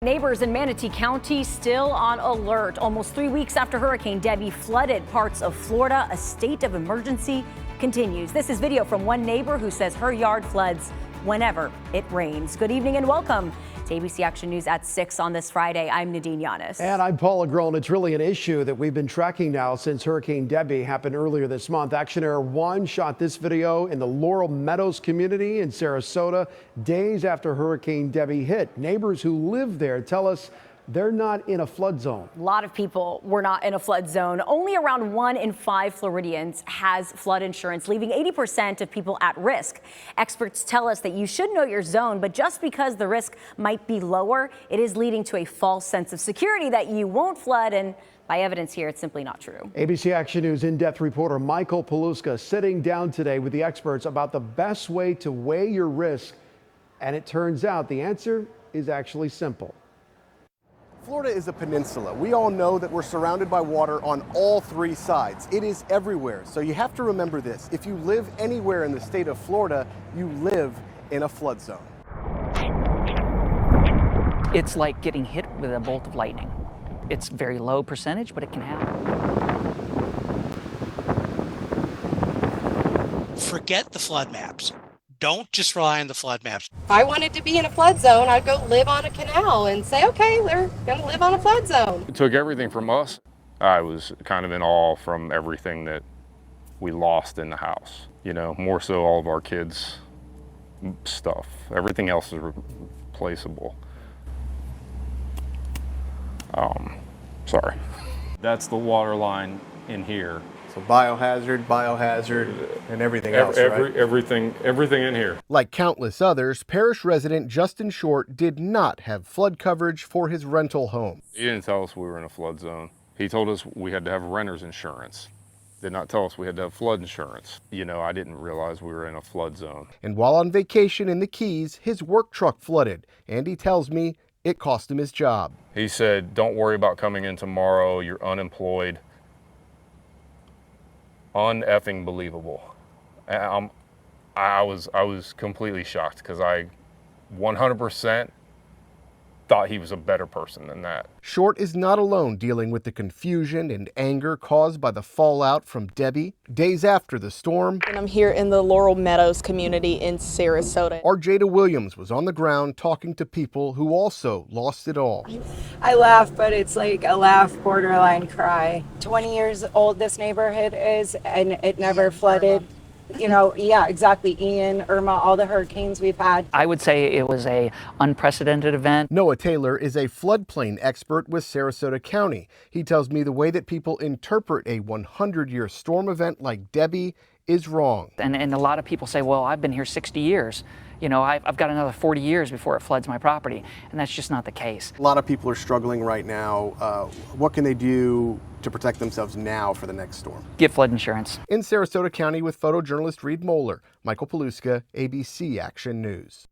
Neighbors in Manatee County still on alert. Almost 3 weeks after Hurricane Debbie flooded parts of Florida, a state of emergency continues. This is video from one neighbor who says her yard floods whenever it rains. Good evening and welcome to ABC Action News at 6 on this Friday. I'm Nadine Yanis. And I'm Paula Grohl. It's really an issue that we've been tracking now since Hurricane Debbie happened earlier this month. Action Air 1 shot this video in the Laurel Meadows community in Sarasota days after Hurricane Debbie hit. Neighbors who live there tell us they're not in a flood zone. A lot of people were not in a flood zone. Only around 1 in 5 Floridians has flood insurance, leaving 80% of people at risk. Experts tell us that you should know your zone, but just because the risk might be lower, it is leading to a false sense of security that you won't flood, and by evidence here, it's simply not true. ABC Action News in-depth reporter Michael Paluska sitting down today with the experts about the best way to weigh your risk, and it turns out the answer is actually simple. Florida is a peninsula. We all know that we're surrounded by water on all 3 sides. It is everywhere. So you have to remember this. If you live anywhere in the state of Florida, you live in a flood zone. It's like getting hit with a bolt of lightning. It's very low percentage, but it can happen. Forget the flood maps. Don't just rely on the flood maps. If I wanted to be in a flood zone, I'd go live on a canal and say, okay, we're going to live on a flood zone. It took everything from us. I was kind of in awe from everything that we lost in the house. You know, more so all of our kids' stuff. Everything else is replaceable. Sorry. That's the water line in here. So biohazard, and everything else, right? Everything in here. Like countless others, parish resident Justin Short did not have flood coverage for his rental home. He didn't tell us we were in a flood zone. He told us we had to have renter's insurance. Did not tell us we had to have flood insurance. You know, I didn't realize we were in a flood zone. And while on vacation in the Keys, his work truck flooded. And he tells me it cost him his job. He said, don't worry about coming in tomorrow. You're unemployed. Un-effing believable. I was completely shocked because I 100% thought he was a better person than that. Short is not alone dealing with the confusion and anger caused by the fallout from Debbie. Days after the storm, and I'm here in the Laurel Meadows community in Sarasota. Our Jada Williams was on the ground talking to people who also lost it all. I laugh, but it's like a laugh borderline cry. 20 years old this neighborhood is, and it never flooded. You know, yeah, exactly. Ian, Irma, all the hurricanes we've had. I would say it was a unprecedented event. Noah Taylor is a floodplain expert with Sarasota County. He tells me the way that people interpret a 100-year storm event like Debbie is wrong. And a lot of people say, well, I've been here 60 years. You know, I've got another 40 years before it floods my property. And that's just not the case. A lot of people are struggling right now. What can they do to protect themselves now for the next storm? Get flood insurance. In Sarasota County with photojournalist Reed Moeller, Michael Paluska, ABC Action News.